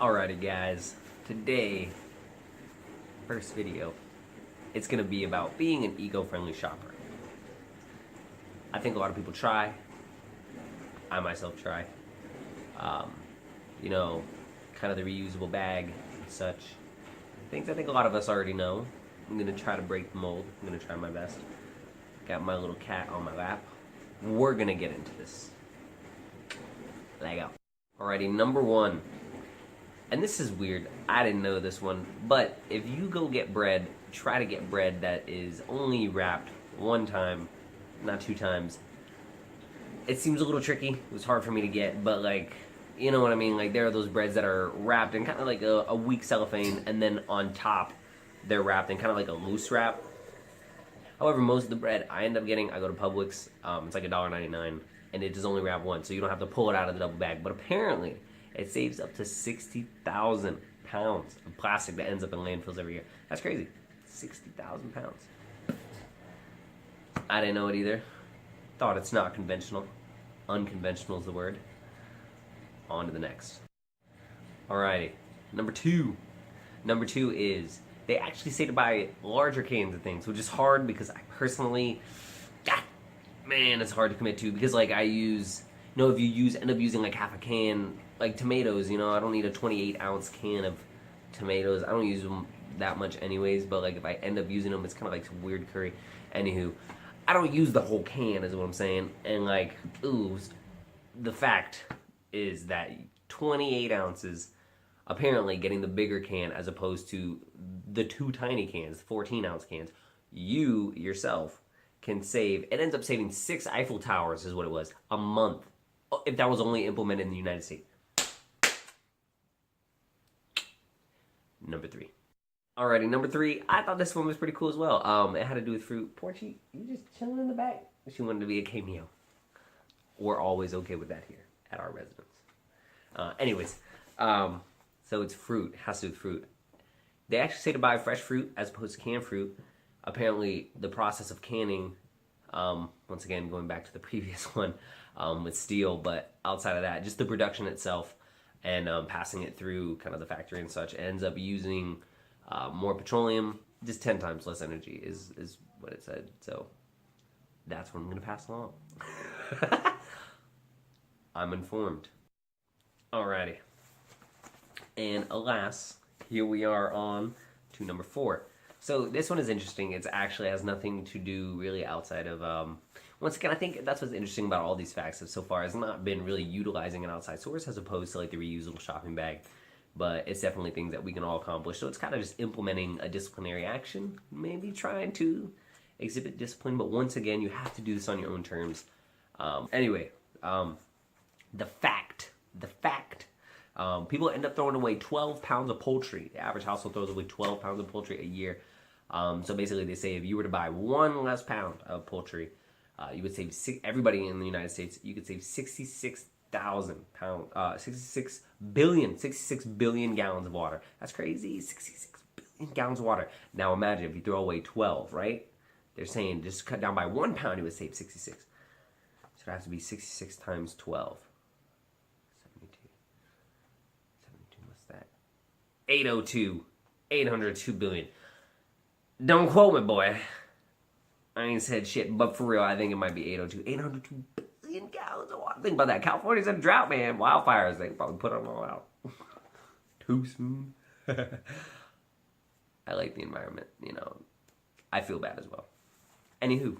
Alrighty guys, today, first video, it's gonna be about being an eco-friendly shopper. I think a lot of people try. I myself try. Um, you know, kind of the reusable bag and such. Things I think a lot of us already know. I'm gonna try to break the mold. I'm gonna try my best. Got my little cat on my lap. We're gonna get into this. Leg out. Alrighty, number one. And this is weird, I didn't know this one, but if you go get bread, try to get bread that is only wrapped one time, not two times. It seems a little tricky, it was hard for me to get, but like, you know what I mean? Like there are those breads that are wrapped in kind of like a weak cellophane, and then on top, they're wrapped in kind of like a loose wrap. However, most of the bread I end up getting, I go to Publix, it's like $1.99, and it is only wrapped once, so you don't have to pull it out of the double bag, but apparently, it saves up to 60,000 pounds of plastic that ends up in landfills every year. That's crazy. 60,000 pounds. I didn't know it either. Thought it's not conventional. Unconventional is the word. On to the next. Alrighty. Number two. Number two is they actually say to buy larger cans of things, which is hard because I personally, man, it's hard to commit to because like I use, if you end up using like half a can, like tomatoes, I don't need a 28-ounce can of tomatoes. I don't use them that much anyways, but like if I end up using them, it's kind of like some weird curry. Anywho, I don't use the whole can is what I'm saying. And like, the fact is that 28 ounces, apparently getting the bigger can as opposed to the two tiny cans, 14-ounce cans, you yourself can save, it ends up saving 6 Eiffel Towers is what it was, a month. If that was only implemented in the United States. Number three. Alrighty, number three. I thought this one was pretty cool as well. It had to do with fruit. Porchy, you just chilling in the back. She wanted to be a cameo. We're always okay with that here at our residence. Anyways, so it's fruit. Has to do with fruit. They actually say to buy fresh fruit as opposed to canned fruit. Apparently, the process of canning, once again, going back to the previous one with steel, but outside of that, just the production itself and passing it through kind of the factory and such, ends up using more petroleum, just 10 times less energy is what it said. So that's what I'm going to pass along. I'm informed. Alrighty. And alas, here we are on to number 4. So this one is interesting. It actually has nothing to do really outside of, once again, I think that's what's interesting about all these facts so far has not been really utilizing an outside source as opposed to like the reusable shopping bag. But it's definitely things that we can all accomplish. So it's kind of just implementing a disciplinary action, maybe trying to exhibit discipline. But once again, you have to do this on your own terms. Anyway, the fact. People end up throwing away 12 pounds of poultry. The average household throws away 12 pounds of poultry a year. So basically they say if you were to buy 1 less pound of poultry, you would save everybody in the United States, you could save 66,000 pounds, 66 billion gallons of water. That's crazy, 66 billion gallons of water. Now imagine if you throw away 12, right? They're saying just cut down by 1 pound, you would save 66. So it has to be 66 times 12. 72, what's that? 802 billion. Don't quote me, boy. I ain't said shit, but for real, I think it might be 802 billion gallons of water. Think about that. California's in a drought, man. Wildfires, they probably put them all out. Too soon. I like the environment, I feel bad as well. Anywho,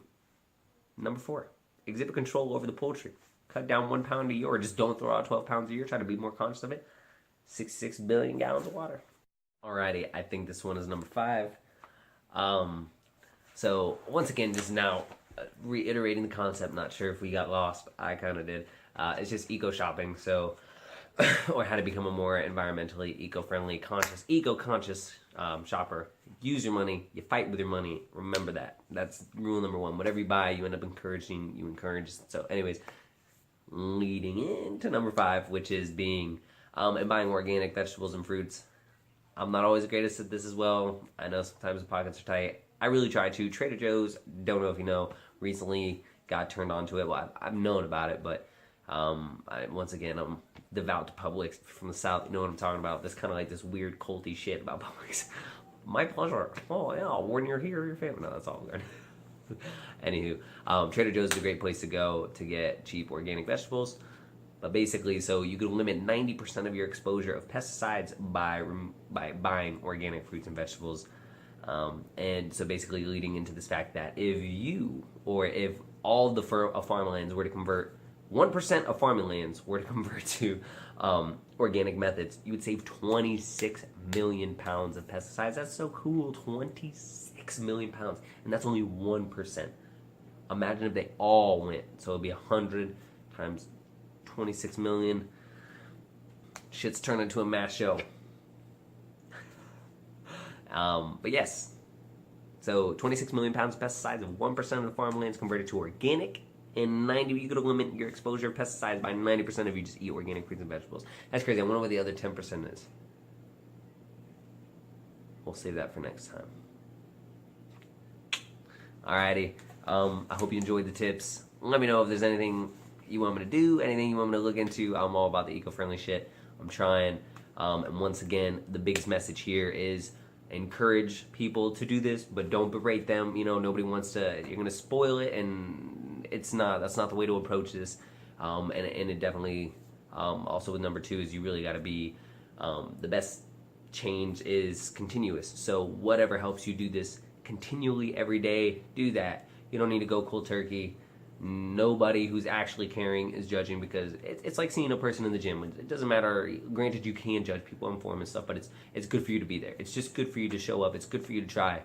number 4. Exhibit control over the poultry. Cut down 1 pound a year, or just don't throw out 12 pounds a year. Try to be more conscious of it. 66 billion gallons of water. Alrighty, I think this one is number 5. So once again, just now reiterating the concept, not sure if we got lost, I kind of did. It's just eco shopping, so or how to become a more environmentally eco-friendly, eco-conscious shopper. Use your money, you fight with your money, remember that. That's rule number 1. Whatever you buy, you end up encouraging, you encourage. So anyways, leading into number 5, which is being and buying organic vegetables and fruits. I'm not always the greatest at this as well. I know sometimes the pockets are tight. I really try to. Trader Joe's, don't know if you know, recently got turned on to it. Well, I've known about it, but once again, I'm devout Publix from the South, you know what I'm talking about. This kind of like this weird culty shit about Publix. My pleasure. Oh yeah, when you're here, your family. No, that's all good. Anywho, Trader Joe's is a great place to go to get cheap organic vegetables. But basically, so you could limit 90% of your exposure of pesticides by buying organic fruits and vegetables. And so basically leading into this fact that if all the farmlands were to convert, 1% of farmlands were to convert to organic methods, you would save 26 million pounds of pesticides. That's so cool, 26 million pounds. And that's only 1%. Imagine if they all went. So it'd be 100 times 26 million. Shit's turned into a mass show. But yes, so 26 million pounds of pesticides, if 1% of the farmlands converted to organic, and you could limit your exposure of pesticides by 90% if you just eat organic fruits and vegetables. That's crazy. I wonder what the other 10% is. We'll save that for next time. Alrighty. I hope you enjoyed the tips. Let me know if there's anything you want me to do, anything you want me to look into. I'm all about the eco-friendly shit. I'm trying. And once again, the biggest message here is encourage people to do this, but don't berate them. You know, nobody wants to. You're gonna spoil it, and that's not the way to approach this. And it definitely also with number 2 is you really got to be the best change is continuous. So whatever helps you do this continually every day, do that. You don't need to go cold turkey. Nobody who's actually caring is judging, because it's like seeing a person in the gym. It doesn't matter. Granted, you can judge people on form and stuff, but it's good for you to be there. It's just good for you to show up. It's good for you to try.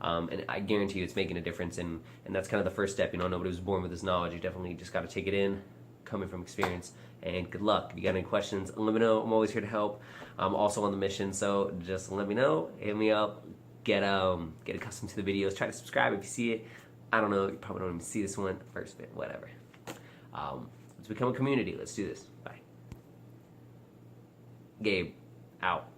And I guarantee you it's making a difference. And that's kind of the first step. You know, nobody was born with this knowledge. You definitely just got to take it in, coming from experience. And good luck. If you got any questions, let me know. I'm always here to help. I'm also on the mission, so just let me know. Hit me up. Get accustomed to the videos. Try to subscribe if you see it. I don't know, you probably don't even see this one. First bit, whatever. Let's become a community. Let's do this. Bye. Gabe, out.